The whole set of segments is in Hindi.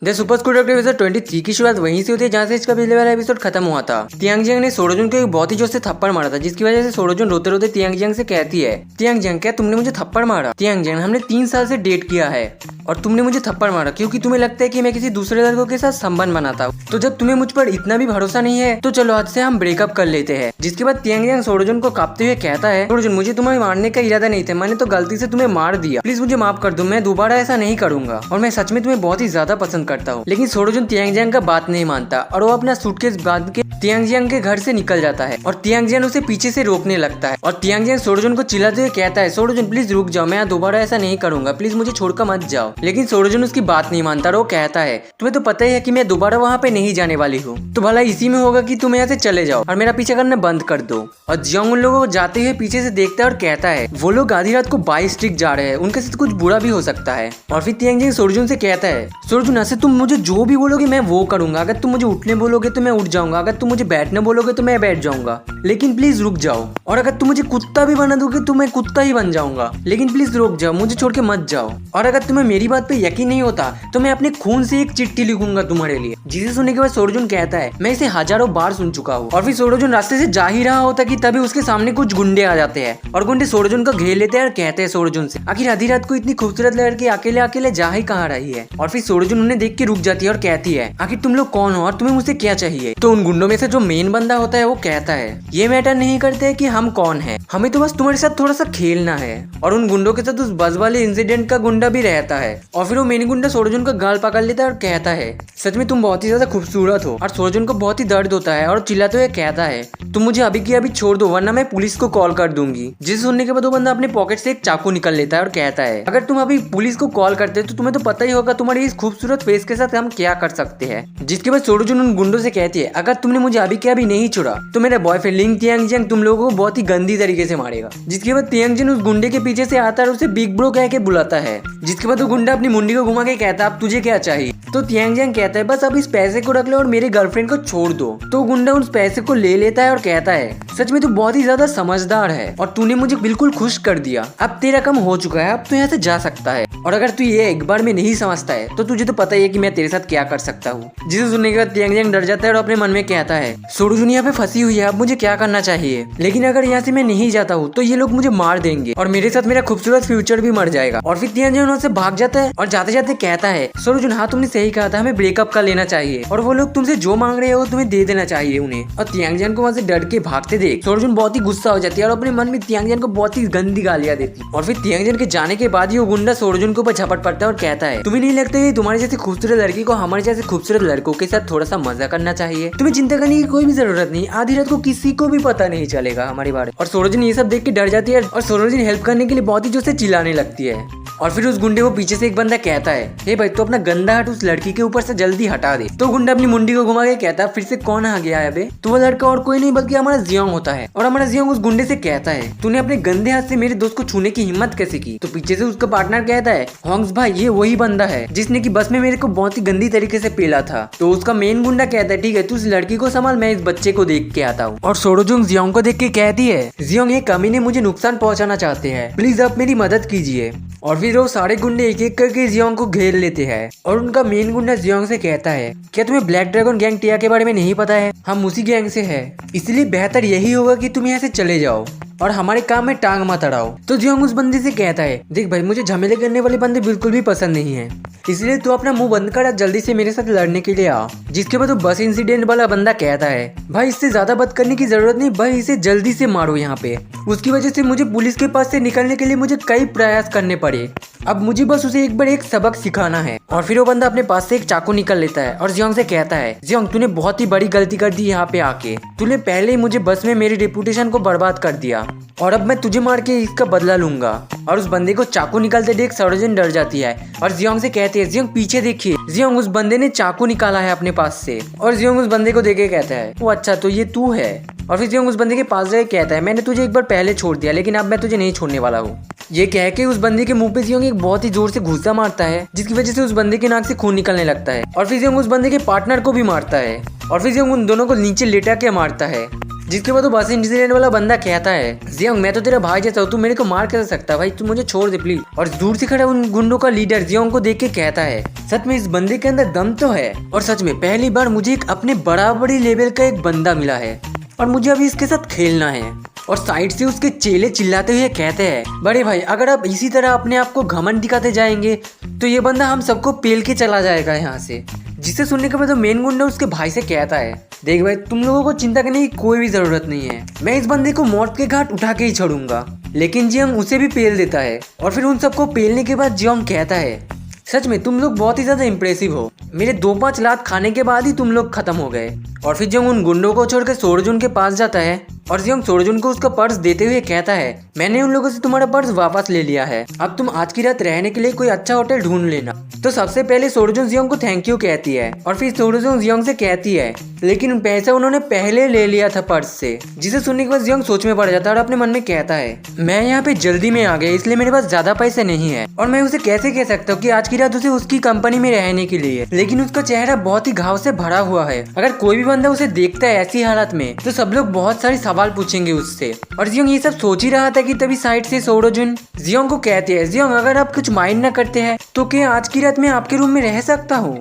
The super school doctor episode 23 की शुरुआत वहीं से होती है जहाँ से इसका पिछले वाला एपिसोड खत्म हुआ था। तियांगजियांग ने सोरोजुन को एक बहुत ही जोर से थप्पड़ मारा था, जिसकी वजह से सोरोजुन रोते रोते तियांगजियांग से कहती है, तियांगजियांग क्या तुमने मुझे थप्पड़ मारा? तियांगजियांग हमने 3 साल से डेट किया है और तुमने मुझे थप्पड़ मारा क्योंकि तुम्हें लगता है कि मैं किसी दूसरे लड़कों के साथ संबंध बनाता हूँ। तो जब तुम्हें मुझ पर इतना भी भरोसा नहीं है तो चलो आज से हम ब्रेकअप कर लेते हैं। जिसके बाद तियांगजियांग सोरोजुन को कांपते हुए कहता है, सोरोजुन मुझे तुम्हें मारने का इरादा नहीं था, मैंने तो गलती से तुम्हें मार दिया, प्लीज मुझे माफ कर दो, मैं दोबारा ऐसा नहीं करूंगा और मैं सच में तुम्हें बहुत ही ज्यादा पसंद करता हूँ। लेकिन सोरोजुन तियांगजियांग का बात नहीं मानता और वो अपना सूटकेस बांध के तियांगजियांग के घर से निकल जाता है और तियांगजियांग उसे पीछे से रोकने लगता है और तियांगजियांग सोरोजुन को चिल्लाते हुए कहता है, सोरोजुन प्लीज रुक जाओ, मैं दोबारा ऐसा नहीं करूंगा, प्लीज मुझे छोड़कर मत जाओ। लेकिन सोरोजुन उसकी बात नहीं मानता और वो कहता है, तुम्हें तो पता ही है कि मैं दोबारा वहाँ पे नहीं जाने वाली हूँ, तो भला इसी में होगा कि तुम यहाँ से चले जाओ और मेरा पीछा करना बंद कर दो। और जियांग उन लोगों को जाते हुए पीछे से देखता है और कहता है, वो लोग आधी रात को 22 स्ट्रीट जा रहे हैं, उनके साथ कुछ बुरा भी हो सकता है। और फिर तियांगजियांग सोरोजुन से कहता है, सोरोजुन ऐसे तुम मुझे जो भी बोलोगे मैं वो करूंगा, अगर तुम मुझे उठने बोलोगे तो मैं उठ जाऊंगा, अगर तुम मुझे बैठने बोलोगे तो मैं बैठ जाऊंगा, लेकिन प्लीज रुक जाओ, और अगर तुम मुझे कुत्ता भी बना दोगे तो मैं कुत्ता ही बन जाऊंगा, लेकिन प्लीज रुक जाओ, मुझे छोड़ के मत जाओ। और अगर तुम्हें मेरी बात पे यकीन नहीं होता तो मैं अपने खून से एक चिट्ठी लिखूंगा तुम्हारे लिए। जिसे सुनने के बाद सोरोजुन कहता है, मैं इसे हजारों बार सुन चुका हूँ। और फिर सोरोजुन रास्ते से जा ही रहा होता कि तभी उसके सामने कुछ गुंडे आ जाते हैं और गुंडे सोरोजुन को घेर लेते हैं और कहते हैं सोरोजुन से, आखिर आधी रात को इतनी खूबसूरत लड़की अकेले अकेले जा ही कहाँ रही है। और फिर सोरोजुन उन्हें देख के रुक जाती है और कहती है, आखिर तुम लोग कौन हो और तुम्हें मुझसे क्या चाहिए? तो उन गुंडों में से जो मेन बंदा होता है वो कहता है, ये मैटर नहीं करते कि हम कौन है, हमें तो बस तुम्हारे साथ थोड़ा सा खेलना है। और उन गुंडों के साथ उस बस वाले इंसिडेंट का गुंडा भी रहता है। और फिर वो मेन गुंडा सोरोजुन का गाल पकड़ लेता है और कहता है, सच में तुम बहुत ही ज्यादा खूबसूरत हो। और सोरोजुन को बहुत ही दर्द होता है और चिल्लाते हुए कहता है, तुम मुझे अभी की अभी छोड़ दो वरना मैं पुलिस को कॉल कर दूंगी। जिसे सुनने के बाद वो बंदा अपने पॉकेट से एक चाकू निकल लेता है और कहता है, अगर तुम अभी पुलिस को कॉल करते तो तुम्हें तो पता ही होगा तुम्हारी इस खूबसूरत फेस के साथ हम क्या कर सकते हैं। जिसके बाद सोरोजुन उन गुंडों से कहती है, अगर तुमने मुझे अभी के अभी नहीं छोड़ा तो मेरा बॉयफ्रेंड लिंग तियांगजियांग तुम लोगों को बहुत ही गंदी तरीके से मारेगा। जिसके बाद तियांगजियांग उस गुंडे के पीछे से आता है और उसे बिग ब्रो कह के बुलाता है। जिसके बाद वो गुंडा अपनी मुंडी को घुमा के कहता है, अब तुझे क्या चाहिए? तो तियांगजियांग कहता है, बस अब इस पैसे को रख लो और मेरे गर्लफ्रेंड को छोड़ दो। तो गुंडा उस पैसे को ले लेता है और कहता है, सच में तू बहुत ही ज्यादा समझदार है और तूने मुझे बिल्कुल खुश कर दिया, अब तेरा काम हो चुका है, अब तू यहाँ से जा सकता है। और अगर तू ये एक बार में नहीं समझता है तो तुझे तो पता ही है कि मैं तेरे साथ क्या कर सकता हूँ। जिसे सुनने के बाद तियांगजियांग डर जाता है और अपने मन में कहता है, सोरोजुन यहाँ पे फंसी हुई है, अब मुझे क्या करना चाहिए? लेकिन अगर यहाँ से मैं नहीं जाता हूँ तो ये लोग मुझे मार देंगे और मेरे साथ मेरा खूबसूरत फ्यूचर भी मर जाएगा। और फिर तियांगजियांग उनसे भाग जाता है और जाते जाते कहता है, सोरोजुन हाँ तुमने सही कहा था, हमें ब्रेकअप कर लेना चाहिए और वो लोग तुमसे जो मांग रहे हो तुम्हें दे देना चाहिए उन्हें। और तियांगजियांग को वहाँ से डर के भागते देख सोरोजुन बहुत ही गुस्सा हो जाती है और अपने मन में तियांगजियांग को बहुत ही गंदी गालियां देती है। और फिर तियांगजियांग के जाने के बाद ही वो गुंडा सोरोजुन के ऊपर झपट पड़ता है और कहता है, तुम्हें नहीं लगता है तुम्हारे जैसे खूबसूरत लड़की को हमारे जैसे खूबसूरत लड़कों के साथ थोड़ा सा मजा करना चाहिए? तुम्हें चिंता करने की कोई भी जरूरत नहीं, आधी रात को किसी को भी पता नहीं चलेगा हमारे बारे। और सोरोजुन ये सब देख के डर जाती है और सोरोजुन हेल्प करने के लिए बहुत ही जोर से चिल्लाने लगती है। और फिर उस गुंडे को पीछे से एक बंदा कहता है, हे भाई तो अपना गंदा हाथ उस लड़की के ऊपर से जल्दी हटा दे। तो गुंडा अपनी मुंडी को घुमा के कहता है, फिर से कौन आ गया है बे? तो वो लड़का और कोई नहीं बल्कि हमारा जियांग होता है। और हमारा जियांग उस गुंडे से कहता है, तूने अपने गंदे हाथ से मेरे दोस्त को छूने की हिम्मत कैसे की? तो पीछे से उसका पार्टनर कहता है, होंग्स भाई ये वही बंदा है जिसने की बस में मेरे को बहुत ही गंदी तरीके से पेला था। तो उसका मेन गुंडा कहता है, ठीक है तू उस लड़की को संभाल, मैं इस बच्चे को देख के आता हूँ। और सोरोजुन जियांग को देख के कहती है, जियांग ये कमीने मुझे नुकसान पहुंचाना चाहते हैं, प्लीज आप मेरी मदद कीजिए। और फिर वो सारे गुंडे एक एक करके जियांग को घेर लेते हैं और उनका मेन गुंडा जियांग से कहता है, क्या तुम्हें ब्लैक ड्रैगन गैंग टिया के बारे में नहीं पता है? हम उसी गैंग से हैं, इसलिए बेहतर यही होगा कि तुम यहाँ से चले जाओ और हमारे काम में टांग मत अड़ाओ। तो जियांग उस बंदे से कहता है, देख भाई मुझे झमेले करने वाले बंदे बिल्कुल भी पसंद नहीं है, इसलिए तू अपना मुंह बंद कर जल्दी से मेरे साथ लड़ने के लिए आ। जिसके बाद वो बस इंसिडेंट वाला बंदा कहता है, भाई इससे ज्यादा बात करने की जरूरत नहीं, भाई इसे जल्दी से मारो यहाँ पे। उसकी वजह से मुझे पुलिस के पास से निकलने के लिए मुझे कई प्रयास करने पड़े, अब मुझे बस उसे एक बार एक सबक सिखाना है। और फिर वो बंदा अपने पास से एक चाकू निकल लेता है और जियांग से कहता है, जियांग तूने बहुत ही बड़ी गलती कर दी यहाँ पे आके, तूने पहले ही मुझे बस में मेरी रेपुटेशन को बर्बाद कर दिया और अब मैं तुझे मार के इसका बदला लूंगा। और उस बंदे को चाकू निकालते देख सोरोजुन डर जाती है और जियांग से कहती है, जियांग पीछे देखिए। जियांग उस बंदे ने चाकू निकाला है अपने पास से और जियांग उस बंदे को देखे कहता है, वो अच्छा तो ये तू है। और फिर जियांग उस बंदे के पास जाके कहता है, मैंने तुझे एक बार पहले छोड़ दिया लेकिन अब मैं तुझे नहीं छोड़ने वाला हूँ। ये कह के उस बंदे के मुंह पे जियांग एक बहुत ही जोर से घूंसा मारता है जिसकी वजह से उस बंदे के नाक से खून निकलने लगता है। और फिर जियांग उस बंदे के पार्टनर को भी मारता है और फिर जियांग उन दोनों को नीचे लेटा के मारता है। जिसके बाद वो बस इंसिडेंट वाला बंदा कहता है, जियोंग मैं तो तेरा भाई जैसा हूँ, तू मेरे को मार कैसे सकता है भाई, तू मुझे छोड़ दे प्लीज। और दूर से खड़ा उन गुंडों का लीडर जियोंग को देख के कहता है, सच में इस बंदे के अंदर दम तो है, और सच में पहली बार मुझे एक अपने बराबरी लेवल का एक बंदा मिला है और मुझे अभी इसके साथ खेलना है। और साइड से उसके चेले चिल्लाते हुए कहते हैं, बड़े भाई अगर आप इसी तरह अपने आप को घमंड दिखाते जाएंगे तो ये बंदा हम सबको पेल के चला जाएगा यहाँ से। जिसे सुनने के बाद मेन गुंडा उसके भाई से कहता है, देख भाई तुम लोगों को चिंता करने की कोई भी जरूरत नहीं है, मैं इस बंदे को मौत के घाट उठा के ही छोड़ूंगा। लेकिन जियोंग उसे भी पेल देता है और फिर उन सबको पेलने के बाद जियोंग कहता है, सच में तुम लोग बहुत ही ज्यादा इम्प्रेसिव हो, मेरे 2-5 लात खाने के बाद ही तुम लोग खत्म हो गए। और फिर जियोंग उन गुंडों को छोड़कर सोरजुन के पास जाता है और जियोंग सोरजुन को उसका पर्स देते हुए कहता है, मैंने उन लोगों से तुम्हारा पर्स वापस ले लिया है, अब तुम आज की रात रहने के लिए कोई अच्छा होटल ढूंढ लेना। तो सबसे पहले सोरजुन जियोंग को थैंक यू कहती है और फिर सोरजुन जियोंग से कहती है, लेकिन पैसा उन्होंने पहले ले लिया था पर्स से। जिसे सुनने के बाद जियोंग सोच में पड़ जाता है और अपने मन में कहता है, मैं यहाँ पे जल्दी में आ गया इसलिए मेरे पास ज्यादा पैसे नहीं है और मैं उसे कैसे कह सकता हूँ कि आज की रात उसे उसकी कंपनी में रहने के लिए। लेकिन उसका चेहरा बहुत ही घाव से भरा हुआ है, अगर कोई भी बंदा उसे देखता है ऐसी हालत में तो सब लोग बहुत सारे सवाल पूछेंगे उससे। और जियोंग ये सब सोच ही रहा था कि तभी साइड से सोरोजुन जियोंग को कहते हैं, जियोंग अगर आप कुछ माइंड न करते हैं तो क्या आज की रात में आपके रूम में रह सकता हूँ।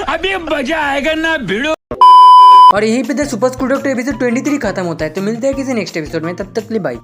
अभी मजा आएगा ना भिड़ो। और यहीं पे the super school doctor episode 23 खत्म होता है। तो मिलते हैं किसी नेक्स्ट एपिसोड में, तब तक के लिए बाय।